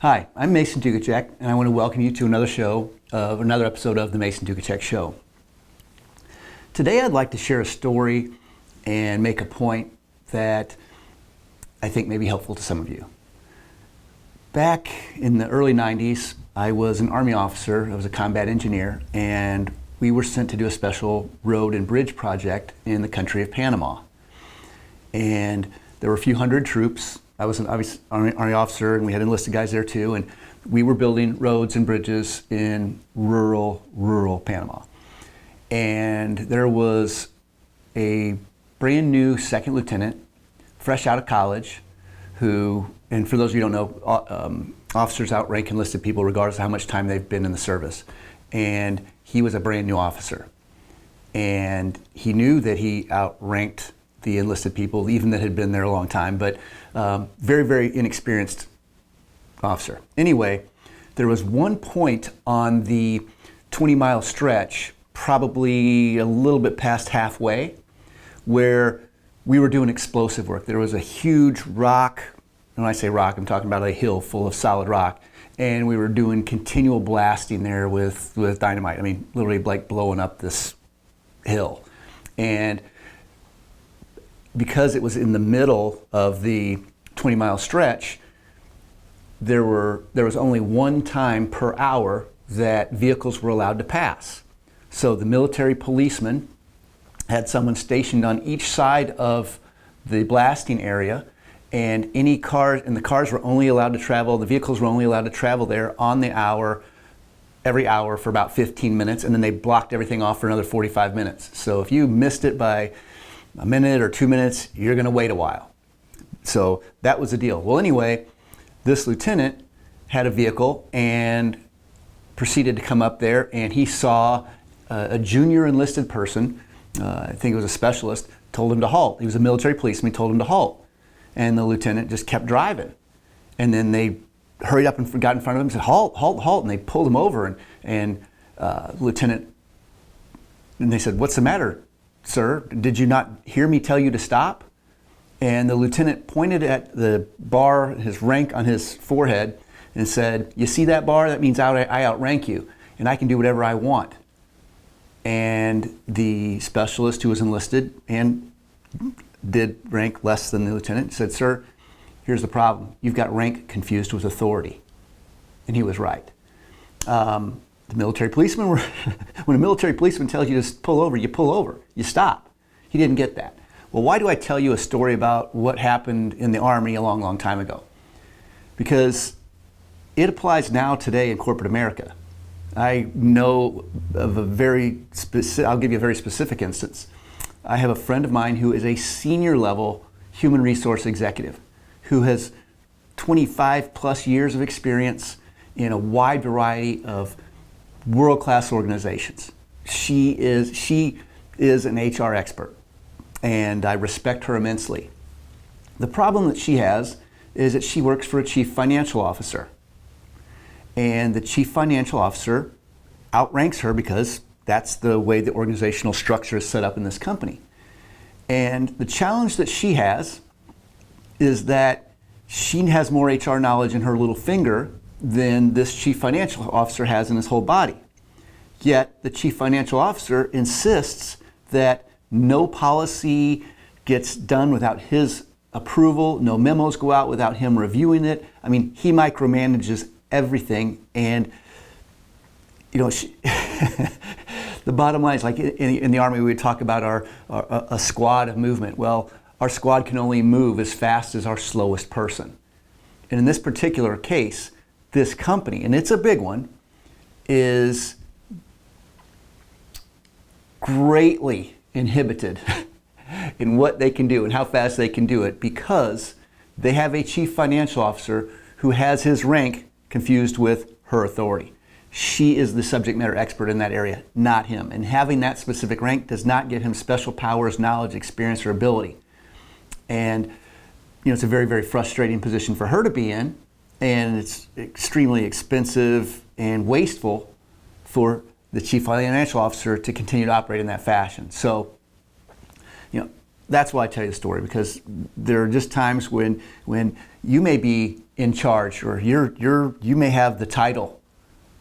Hi, I'm Mason Dukacek, and I want to welcome you to another episode of the Mason Dukacek Show. Today I'd like to share a story and make a point that I think may be helpful to some of you. Back in the early 90s, I was an Army officer. I was a combat engineer, and we were sent to do a special road and bridge project in the country of Panama. And there were a few hundred troops. I was an Army officer, and we had enlisted guys there too, and we were building roads and bridges in rural Panama. And there was a brand new second lieutenant, fresh out of college, who, and for those of you who don't know, officers outrank enlisted people regardless of how much time they've been in the service. And he was a brand new officer. And he knew that he outranked the enlisted people, even that had been there a long time, but very, very inexperienced officer. Anyway, there was one point on the 20-mile stretch, probably a little bit past halfway, where we were doing explosive work. There was a huge rock, and when I say rock, I'm talking about a hill full of solid rock, and we were doing continual blasting there with dynamite. I mean, literally like blowing up this hill. And because it was in the middle of the 20-mile stretch, there was only one time per hour that vehicles were allowed to pass. So the military policeman had someone stationed on each side of the blasting area, and the cars were only allowed to travel, the vehicles were only allowed to travel there on the hour, every hour for about 15 minutes, and then they blocked everything off for another 45 minutes. So if you missed it by a minute or 2 minutes, you're going to wait a while. So that was the deal. Well, anyway, this lieutenant had a vehicle and proceeded to come up there, and he saw a junior enlisted person, I think it was a specialist, told him to halt. He was a military policeman, he told him to halt. And the lieutenant just kept driving. And then they hurried up and got in front of him and said, halt, halt, halt. And they pulled him over, and lieutenant, and they said, what's the matter, sir? Did you not hear me tell you to stop? And the lieutenant pointed at the bar, his rank on his forehead, and said, you see that bar? That means I outrank you, and I can do whatever I want. And the specialist who was enlisted and did rank less than the lieutenant said, sir, here's the problem. You've got rank confused with authority. And he was right. The military policeman, when a military policeman tells you to pull over, you stop. He didn't get that. Well, why do I tell you a story about what happened in the Army a long, long time ago? Because it applies now today in corporate America. I know of I'll give you a very specific instance. I have a friend of mine who is a senior level human resource executive who has 25 plus years of experience in a wide variety of world-class organizations. She is an HR expert, and I respect her immensely. The problem that she has is that she works for a chief financial officer. And the chief financial officer outranks her because that's the way the organizational structure is set up in this company. And the challenge that she has is that she has more HR knowledge in her little finger than this chief financial officer has in his whole body. Yet the chief financial officer insists that no policy gets done without his approval, no memos go out without him reviewing it. I mean, he micromanages everything, and the bottom line is, like in the Army, we would talk about a squad of movement. Well, our squad can only move as fast as our slowest person. And in this particular case, this company, and it's a big one, is greatly inhibited in what they can do and how fast they can do it because they have a chief financial officer who has his rank confused with her authority. She is the subject matter expert in that area, not him. And having that specific rank does not give him special powers, knowledge, experience, or ability. And it's a very, very frustrating position for her to be in, and it's extremely expensive and wasteful for the chief financial officer to continue to operate in that fashion. So, that's why I tell you the story, because there are just times when you may be in charge, or you may have the title,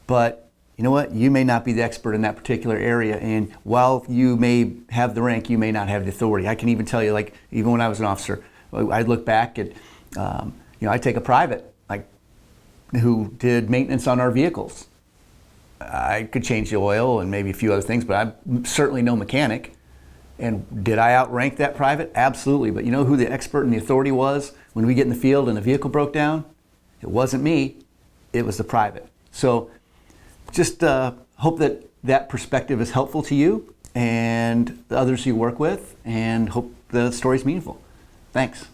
but you know what? You may not be the expert in that particular area, and while you may have the rank, you may not have the authority. I can even tell you, like, even when I was an officer, I'd look back at, I'd take a private, like, who did maintenance on our vehicles. I could change the oil and maybe a few other things, but I'm certainly no mechanic. And did I outrank that private? Absolutely. But you know who the expert and the authority was when we get in the field and the vehicle broke down? It wasn't me, it was the private. So just hope that that perspective is helpful to you and the others you work with, and hope the story's meaningful. Thanks.